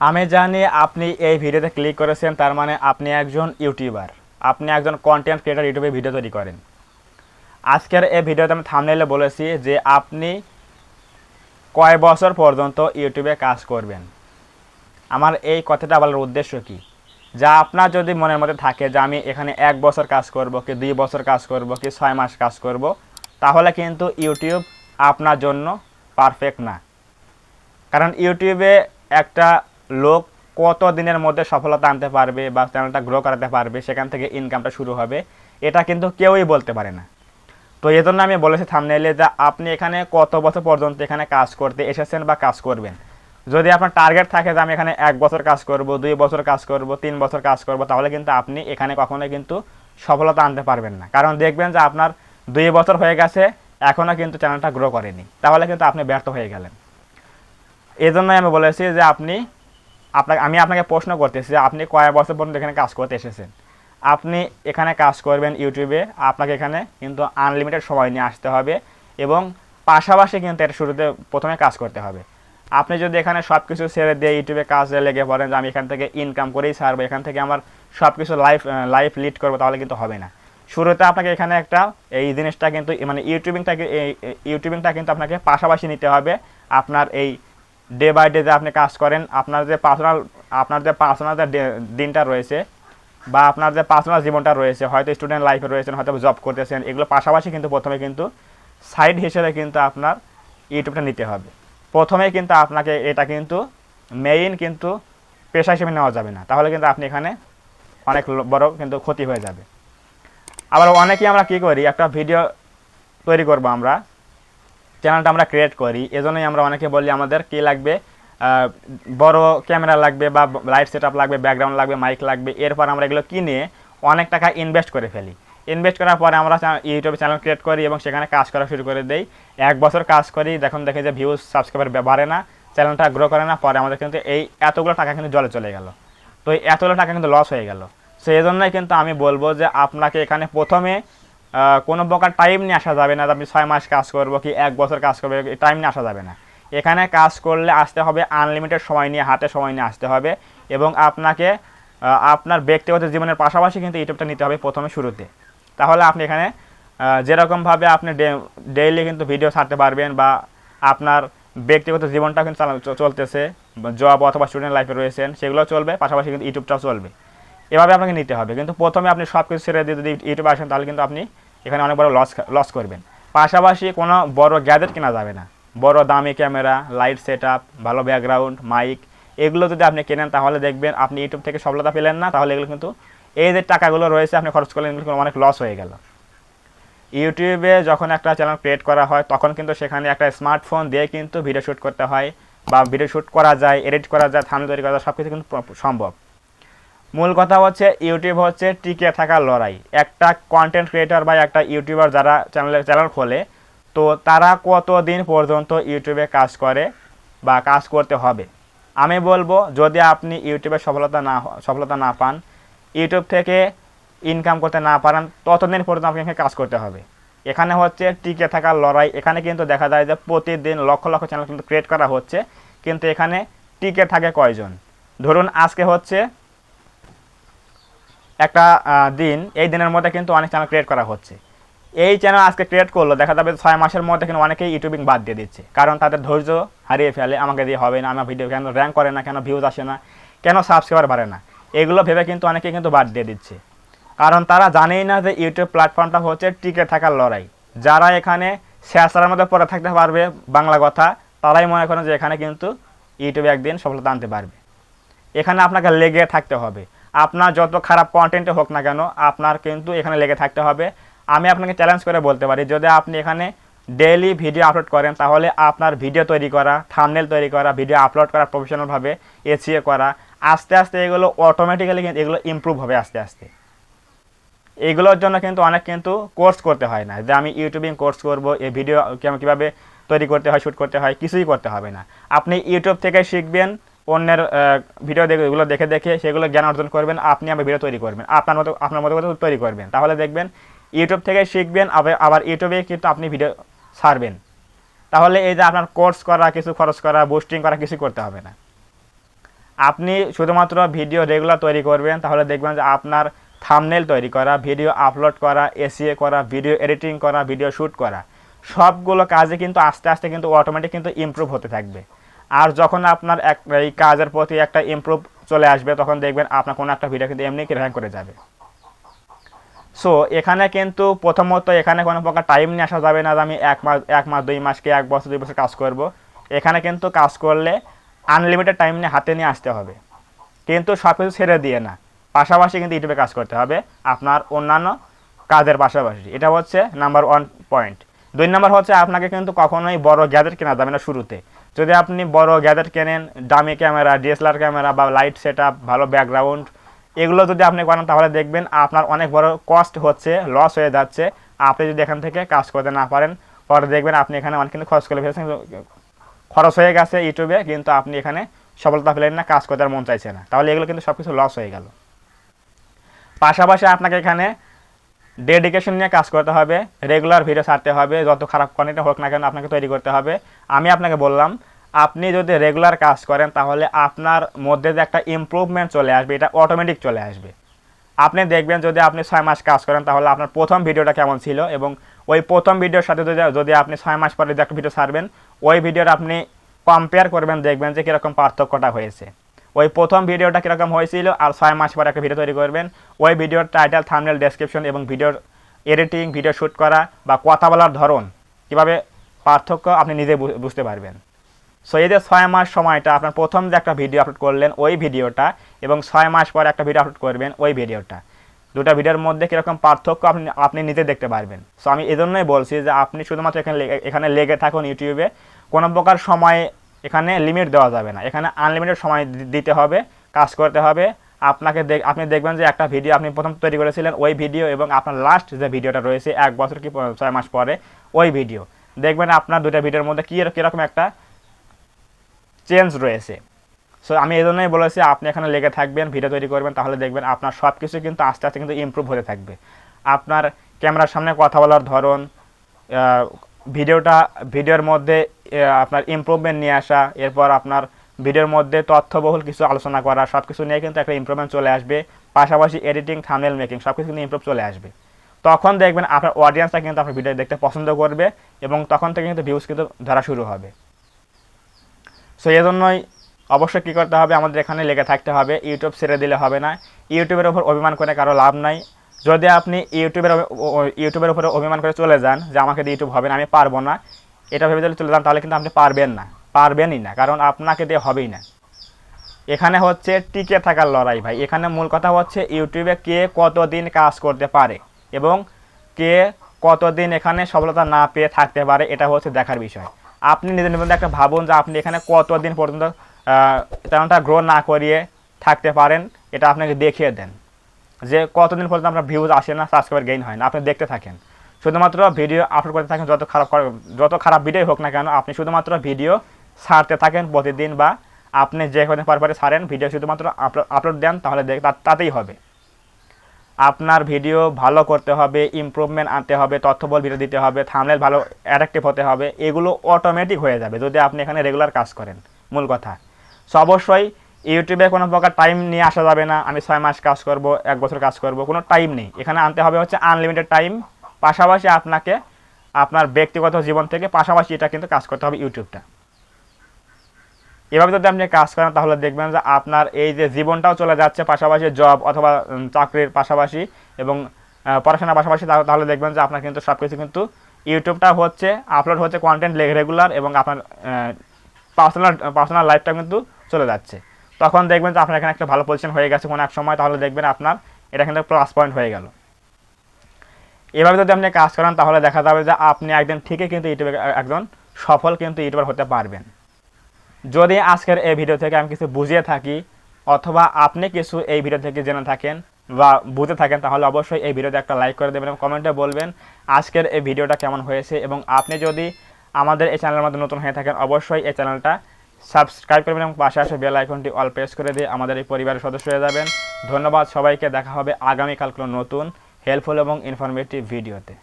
আমি জানি আপনি এই ভিডিওতে ক্লিক করেছেন, তার মানে আপনি একজন ইউটিউবার, আপনি একজন কন্টেন্ট ক্রিয়েটর, ইউটিউবে ভিডিও তৈরি করেন। আজকের এই ভিডিওতে আমি থাম্বনেইলে বলেছি যে আপনি কয় বছর পর্যন্ত ইউটিউবে কাজ করবেন। আমার এই কথাটা বলার উদ্দেশ্য কি, যা আপনার যদি মনের মধ্যে থাকে যে আমি এখানে 1 বছর কাজ করব, কি 2 বছর কাজ করব, কি 6 মাস কাজ করব, তাহলে কিন্তু ইউটিউব আপনার জন্য পারফেক্ট না। কারণ ইউটিউবে একটা লোক কত দিনের মধ্যে সফলতা আনতে পারবে বা চ্যানেলটা গ্রো করাতে পারবে, সেখান থেকে ইনকামটা শুরু হবে, এটা কিন্তু কেউই বলতে পারে না। তো এই জন্য আমি বলেছি থাম্বনেইলে যে আপনি এখানে কত বছর পর্যন্ত এখানে কাজ করতে এসেছেন বা কাজ করবেন। যদি আপনার টার্গেট থাকে যে আমি এখানে 1 বছর কাজ করব, 2 বছর কাজ করব, 3 বছর কাজ করব, তাহলে কিন্তু আপনি এখানে কখনোই কিন্তু সফলতা আনতে পারবেন না। কারণ দেখবেন যে আপনার 2 বছর হয়ে গেছে, এখনও কিন্তু চ্যানেলটা গ্রো করেনি, তাহলে কিন্তু আপনি ব্যর্থ হয়ে গেলেন। এই জন্যই আমি বলেছি যে আমি আপনাকে প্রশ্ন করতেছি যে আপনি কয় বছর পর্যন্ত এখানে কাজ করতে এসেছেন। আপনি এখানে কাজ করবেন ইউটিউবে, আপনাকে এখানে কিন্তু আনলিমিটেড সময় নিয়ে আসতে হবে এবং পাশাপাশি কিন্তু এটা শুরুতে প্রথমে কাজ করতে হবে। আপনি যদি এখানে সব কিছু ছেড়ে দিয়ে ইউটিউবে কাজে লেগে পড়েন যে আমি এখান থেকে ইনকাম করেই ছাড়বো, এখান থেকে আমার সব কিছু লাইফ লিড করবো, তাহলে কিন্তু হবে না। শুরুতে আপনাকে এখানে একটা এই জিনিসটা কিন্তু মানে ইউটিউবিংটা কিন্তু আপনাকে পাশাপাশি নিতে হবে। আপনার এই ডে বাই ডে যে আপনি কাজ করেন, আপনার যে পার্সোনাল যে দিনটা রয়েছে বা আপনার যে পার্সোনাল জীবনটা রয়েছে, হয়তো স্টুডেন্ট লাইফে রয়েছেন, হয়তো জব করতেছেন, এগুলো পাশাপাশি কিন্তু প্রথমে কিন্তু সাইড হিসেবে কিন্তু আপনার ইউটিউবটা নিতে হবে। প্রথমেই কিন্তু আপনাকে এটা কিন্তু মেইন কিন্তু পেশা হিসেবে নেওয়া যাবে না, তাহলে কিন্তু আপনি এখানে অনেক বড় কিন্তু ক্ষতি হয়ে যাবে। আবার অনেকেই আমরা কী করি, একটা ভিডিও তৈরি করব, আমরা চ্যানেলটা আমরা ক্রিয়েট করি, এজন্যই আমরা অনেকে বলি আমাদের কী লাগবে, বড় ক্যামেরা লাগবে বা লাইট সেট আপ লাগবে, ব্যাকগ্রাউন্ড লাগবে, মাইক লাগবে। এরপর আমরা এগুলো কিনে অনেক টাকা ইনভেস্ট করে ফেলি। ইনভেস্ট করার পরে আমরা ইউটিউবে চ্যানেল ক্রিয়েট করি এবং সেখানে কাজ করা শুরু করে দেই। 1 বছর কাজ করি, দেখে যে ভিউজ সাবস্ক্রাইবার বাড়ে না, চ্যানেলটা গ্রো করে না, পরে আমাদের কিন্তু এই এতগুলো টাকা কিন্তু জলে চলে গেল। তো এই এতগুলো টাকা কিন্তু লস হয়ে গেল। সো এই জন্যই কিন্তু আমি বলবো যে আপনাকে এখানে প্রথমে কোনো প্রকার টাইম নিয়ে আসা যাবে না যে আমি 6 মাস কাজ করবো কি 1 বছর কাজ করবো, টাইম নিয়ে আসা যাবে না। এখানে কাজ করলে আসতে হবে আনলিমিটেড সময় নিয়ে, হাতে সময় নিয়ে আসতে হবে এবং আপনাকে আপনার ব্যক্তিগত জীবনের পাশাপাশি কিন্তু ইউটিউবটা নিতে হবে প্রথমে শুরুতে। তাহলে আপনি এখানে যেরকমভাবে আপনি ডেইলি কিন্তু ভিডিও ছাড়তে পারবেন বা আপনার ব্যক্তিগত জীবনটা কিন্তু চলতেছে, জব অথবা স্টুডেন্ট লাইফে রয়েছেন, সেগুলো চলবে, পাশাপাশি কিন্তু ইউটিউবটাও চলবে। এভাবে আপনাকে নিতে হবে। কিন্তু প্রথমে আপনি সব কিছু ছেড়ে দিয়ে যদি ইউটিউবে আসেন, তাহলে কিন্তু আপনি এখানে অনেক বড় লস করবেন। পাশাপাশি কোনো বড় গ্যাজেট কেনা যাবে না, বড় দামি ক্যামেরা, লাইট সেট আপ, ভালো ব্যাকগ্রাউন্ড, মাইক, এগুলো যদি আপনি কেনেন তাহলে দেখবেন আপনি ইউটিউব থেকে সফলতা পেলেন না, তাহলে এগুলো কিন্তু এই যে টাকাগুলো রয়েছে আপনি খরচ করলেন, এগুলো অনেক লস হয়ে গেল। ইউটিউবে যখন একটা চ্যানেল ক্রিয়েট করা হয় তখন কিন্তু সেখানে একটা স্মার্টফোন দিয়ে কিন্তু ভিডিও শ্যুট করতে হয় বা ভিডিও শ্যুট করা যায়, এডিট করা যায়, থাম্বনেল তৈরি করা যায়, সব কিছু কিন্তু সম্ভব। মূল কথা হচ্ছে ইউটিউব হচ্ছে টিকে থাকার লড়াই। একটা কন্টেন্ট ক্রিয়েটর বা একটা ইউটিউবার যারা চ্যানেল খোলে, তো তারা কতদিন পর্যন্ত ইউটিউবে কাজ করে বা কাজ করতে হবে। আমি বলবো যদি আপনি ইউটিউবে সফলতা না পান, ইউটিউব থেকে ইনকাম করতে না পারেন, ততদিন পর্যন্ত আপনাকে কাজ করতে হবে। এখানে হচ্ছে টিকে থাকার লড়াই। এখানে কিন্তু দেখা যায় যে প্রতিদিন লক্ষ লক্ষ চ্যানেল কিন্তু ক্রিয়েট করা হচ্ছে, কিন্তু এখানে টিকে থাকে কয়জন। ধরুন আজকে হচ্ছে একটা দিন, এই দিনের মধ্যে কিন্তু অনেক চ্যানেল ক্রিয়েট করা হচ্ছে। এই চ্যানেল আজকে ক্রিয়েট করলো, দেখা যাবে 6 মাসের মধ্যে কিন্তু অনেকেই ইউটিউবিং বাদ দিয়ে দিচ্ছে, কারণ তাদের ধৈর্য হারিয়ে ফেলে। আমাকে দিয়ে হবে না, আমার ভিডিও কেন র্যাঙ্ক করে না, কেন ভিউজ আসে না, কেন সাবস্ক্রাইবার বাড়ে না, এগুলো ভেবে কিন্তু অনেকেই কিন্তু বাদ দিয়ে দিচ্ছে। কারণ তারা জানেই না যে ইউটিউব প্ল্যাটফর্মটা হচ্ছে টিকে থাকার লড়াই। যারা এখানে শেষের মধ্যে পড়ে থাকতে পারবে, বাংলা কথা, তারাই মনে করেন যে এখানে কিন্তু ইউটিউবে একদিন সফলতা আনতে পারবে। এখানে আপনাকে লেগে থাকতে হবে। আপনার যত খারাপ কন্টেন্টে হোক না কেন, আপনার কিন্তু এখানে লেগে থাকতে হবে। আমি আপনাকে চ্যালেঞ্জ করে বলতে পারি, যদি আপনি এখানে ডেইলি ভিডিও আপলোড করেন, তাহলে আপনার ভিডিও তৈরি করা, থাম্বনেল তৈরি করা, ভিডিও আপলোড করা, প্রফেশনালভাবে এসইও করা, আস্তে আস্তে এগুলো অটোমেটিক্যালি কিন্তু এগুলো ইমপ্রুভ হবে আস্তে আস্তে। এইগুলোর জন্য কিন্তু অনেক কিন্তু কোর্স করতে হয় না যে আমি ইউটিউবিং কোর্স করব, এই ভিডিও কীভাবে তৈরি করতে হয়, শ্যুট করতে হয়, কিছুই করতে হবে না। আপনি ইউটিউব থেকে শিখবেন, অন্যের ভিডিও দেখে, এগুলো দেখে দেখে সেগুলো জ্ঞান অর্জন করবেন, আপনি আবার ভিডিও তৈরি করবেন, আপনার মতো করে তৈরি করবেন। তাহলে দেখবেন ইউটিউব থেকে শিখবেন, আবার ইউটিউবে কিন্তু আপনি ভিডিও ছাড়বেন। তাহলে এই যে আপনার কোর্স করা, কিছু খরচ করা, বুস্টিং করা, কিছু করতে হবে না। আপনি শুধুমাত্র ভিডিও রেগুলার তৈরি করবেন, তাহলে দেখবেন যে আপনার থাম্বনেল তৈরি করা, ভিডিও আপলোড করা, এসইও করা, ভিডিও এডিটিং করা, ভিডিও শ্যুট করা, সবগুলো কাজে কিন্তু আস্তে আস্তে কিন্তু অটোমেটিক কিন্তু ইমপ্রুভ হতে থাকবে। আর যখন আপনার এই কাজের প্রতি একটা ইমপ্রুভ চলে আসবে, তখন দেখবেন আপনার কোনো একটা ভিডিও কিন্তু এমনি র্যাঙ্ক করে যাবে। সো এখানে কিন্তু প্রথমত এখানে কোনো প্রকার টাইম নিয়ে আসা যাবে না যে আমি এক মাস 2 মাসকে 1 বছর 2 বছর কাজ করব। এখানে কিন্তু কাজ করলে আনলিমিটেড টাইম নিয়ে হাতে নিয়ে আসতে হবে, কিন্তু সব কিছু ছেড়ে দিয়ে না, পাশাপাশি কিন্তু ইউটিউবে কাজ করতে হবে আপনার অন্যান্য কাজের পাশাপাশি। এটা হচ্ছে নাম্বার 1 পয়েন্ট। 2 নাম্বার হচ্ছে আপনাকে কিন্তু কখনোই বড় গ্যাজেট কেনা যাবে না শুরুতে। যদি আপনি বড় গ্যাজেট কেনেন, দামি ক্যামেরা, ডিএসএলআর ক্যামেরা বা লাইট সেটআপ, ভালো ব্যাকগ্রাউন্ড, এগুলো যদি আপনি করেন তাহলে দেখবেন আপনার অনেক বড় কস্ট হচ্ছে, লস হয়ে যাচ্ছে। আপনি যদি এখান থেকে কাজ করতে না পারেন, পরে দেখবেন আপনি এখানে অনেক কিন্তু খরচ করে ফেলেছেন, খরচ হয়ে গেছে ইউটিউবে, কিন্তু আপনি এখানে সফলতা পেলেন না, কাজ করতে আর মন চাইছে না, তাহলে এগুলো কিন্তু সব কিছু লস হয়ে গেল। পাশাপাশি আপনাকে এখানে ডেডিকেশন নিয়ে কাজ করতে হবে, রেগুলার ভিডিও ছাড়তে হবে, যত খারাপ কন্টেন্ট হোক না কেন আপনাকে তৈরি করতে হবে। আমি আপনাকে বললাম, আপনি যদি রেগুলার কাজ করেন তাহলে আপনার মধ্যে যে একটা ইমপ্রুভমেন্ট চলে আসবে, এটা অটোমেটিক চলে আসবে। আপনি দেখবেন যদি আপনি 6 মাস কাজ করেন তাহলে আপনার প্রথম ভিডিওটা কেমন ছিল, এবং ওই প্রথম ভিডিওর সাথে যদি আপনি 6 মাস পরে যে একটা ভিডিও ছাড়বেন, ওই ভিডিওর আপনি কম্পেয়ার করবেন, দেখবেন যে কীরকম পার্থক্যটা হয়েছে। ওই প্রথম ভিডিওটা কীরকম হয়েছিল আর 6 মাস পরে একটা ভিডিও তৈরি করবেন, ওই ভিডিওর টাইটেল, থাম্বনেল, ডেসক্রিপশন এবং ভিডিওর এডিটিং, ভিডিও শ্যুট করা বা কথা বলার ধরন, কীভাবে পার্থক্য আপনি নিজে বুঝতে পারবেন। সো এই যে 6 মাস সময়টা আপনার প্রথম যে একটা ভিডিও আপলোড করলেন ওই ভিডিওটা, এবং 6 মাস পরে একটা ভিডিও আপলোড করবেন ওই ভিডিওটা, দুটো ভিডিওর মধ্যে কীরকম পার্থক্য আপনি নিজে দেখতে পারবেন। সো আমি এজন্যই বলছি যে আপনি শুধুমাত্র এখানে লেগে থাকুন ইউটিউবে, কোনো প্রকার সময় এখানে লিমিট দেওয়া যাবে না, এখানে আনলিমিটেড সময় দিতে হবে, কাজ করতে হবে। আপনি দেখবেন যে একটা ভিডিও আপনি প্রথম তৈরি করেছিলেন ওই ভিডিও, এবং আপনার লাস্ট যে ভিডিওটা রয়েছে 1 বছর কি 6 মাস পরে ওই ভিডিও, দেখবেন আপনার দুটো ভিডিওর মধ্যে কীরকম একটা চেঞ্জ রয়েছে। সো আমি এই জন্যই বলেছি আপনি এখানে লেগে থাকবেন, ভিডিও তৈরি করবেন, তাহলে দেখবেন আপনার সব কিছু কিন্তু আস্তে আস্তে কিন্তু ইমপ্রুভ হতে থাকবে। আপনার ক্যামেরার সামনে কথা বলার ধরন, ভিডিওর মধ্যে আপনার ইমপ্রুভমেন্ট নিয়ে আসা, এরপর আপনার ভিডিওর মধ্যে তথ্যবহুল কিছু আলোচনা করা, সব কিছু নিয়ে কিন্তু একটা ইমপ্রুভমেন্ট চলে আসবে। পাশাপাশি এডিটিং, থাম্বনেল মেকিং, সব কিছু কিন্তু ইমপ্রুভ চলে আসবে। তখন দেখবেন আপনার অডিয়েন্সটা কিন্তু আপনার ভিডিও দেখতে পছন্দ করবে, এবং তখন থেকে কিন্তু ভিউজ কিন্তু ধরা শুরু হবে। সো এই জন্যই অবশ্যই কী করতে হবে, আমাদের এখানে লেগে থাকতে হবে, ইউটিউব ছেড়ে দিলে হবে না। ইউটিউবের ওপর অভিমান করে কারো লাভ নাই। যদি আপনি ইউটিউবের উপরে অভিমান করে চলে যান যে আমাকে দিয়ে ইউটিউব হবে না, আমি পারবো না, এটা ভেবে যদি চলে যান তাহলে কিন্তু আপনি পারবেনই না, কারণ আপনাকে দিয়ে হবেই না। এখানে হচ্ছে টিকে থাকার লড়াই ভাই। এখানে মূল কথা হচ্ছে ইউটিউবে কে কতদিন কাজ করতে পারে এবং কে কতদিন এখানে সফলতা না পেয়ে থাকতে পারে, এটা হচ্ছে দেখার বিষয়। আপনি নিজের মধ্যে একটা ভাবুন যে আপনি এখানে কতদিন পর্যন্ত চ্যানেলটা গ্রো না করিয়ে থাকতে পারেন, এটা আপনাকে দেখিয়ে দেন যে কতদিন পর্যন্ত আপনার ভিউজ আসে না, সাবস্ক্রাইবার গেইন হয় না। আপনি দেখতে থাকেন, শুধুমাত্র ভিডিও আপলোড করতে থাকেন, যত খারাপ ভিডিও হোক না কেন, আপনি শুধুমাত্র ভিডিও ছাড়তে থাকেন প্রতিদিন, বা আপনি যে কদিন পরে ছাড়েন ভিডিও শুধুমাত্র আপলোড দেন, তাহলে তাতেই হবে। আপনার ভিডিও ভালো করতে হবে, ইমপ্রুভমেন্ট আনতে হবে, তথ্যবহুল ভিডিও দিতে হবে, থাম্বনেল ভালো অ্যাট্রাকটিভ হতে হবে, এগুলো অটোমেটিক হয়ে যাবে যদি আপনি এখানে রেগুলার কাজ করেন। মূল কথা। সো অবশ্যই ইউটিউবে কোনো প্রকার টাইম নিয়ে আসা যাবে না, আমি 6 মাস কাজ করব, 1 বছর কাজ করব, কোনো টাইম নেই। এখানে আনতে হবে হচ্ছে আনলিমিটেড টাইম। পাশাপাশি আপনাকে আপনার ব্যক্তিগত জীবন থেকে পাশাপাশি এটা কিন্তু কাজ করতে হবে ইউটিউবটা। এভাবে যদি আপনি কাজ করেন তাহলে দেখবেন যে আপনার এই যে জীবনটাও চলে যাচ্ছে, পাশাপাশি জব অথবা চাকরির পাশাপাশি এবং পড়াশোনার পাশাপাশি, তাহলে দেখবেন যে আপনার কিন্তু সব কিছু কিন্তু ইউটিউবটা হচ্ছে আপলোড হচ্ছে কন্টেন্ট রেগুলার, এবং আপনার পার্সোনাল লাইফটা কিন্তু চলে যাচ্ছে। তখন দেখবেন যে আপনার এখানে একটা ভালো পজিশন হয়ে গেছে কোনো এক সময়, তাহলে দেখবেন আপনার এটা কিন্তু প্লাস পয়েন্ট হয়ে গেল। এভাবে যদি আপনি কাজ করেন তাহলে দেখা যাবে যে আপনি একদিন ঠিকই কিন্তু ইউটিউবে একজন সফল কিন্তু ইউটিউবার হতে পারবেন। যদি আজকের এই ভিডিও থেকে আমি কিছু বুঝিয়ে থাকি, অথবা আপনি কিছু এই ভিডিও থেকে জেনে থাকেন বা বুঝে থাকেন, তাহলে অবশ্যই এই ভিডিওতে একটা লাইক করে দেবেন এবং কমেন্টে বলবেন আজকের এই ভিডিওটা কেমন হয়েছে। এবং আপনি যদি আমাদের এই চ্যানেলের মধ্যে নতুন হয়ে থাকেন, অবশ্যই এই চ্যানেলটা সাবস্ক্রাইব করবেন এবং পাশে আসে বেল আইকনটি অল প্রেস করে দিয়ে আমাদের এই পরিবারের সদস্য হয়ে যাবেন। ধন্যবাদ সবাইকে, দেখা হবে আগামীকাল কোনো নতুন হেল্পফুল এবং ইনফরমেটিভ ভিডিওতে।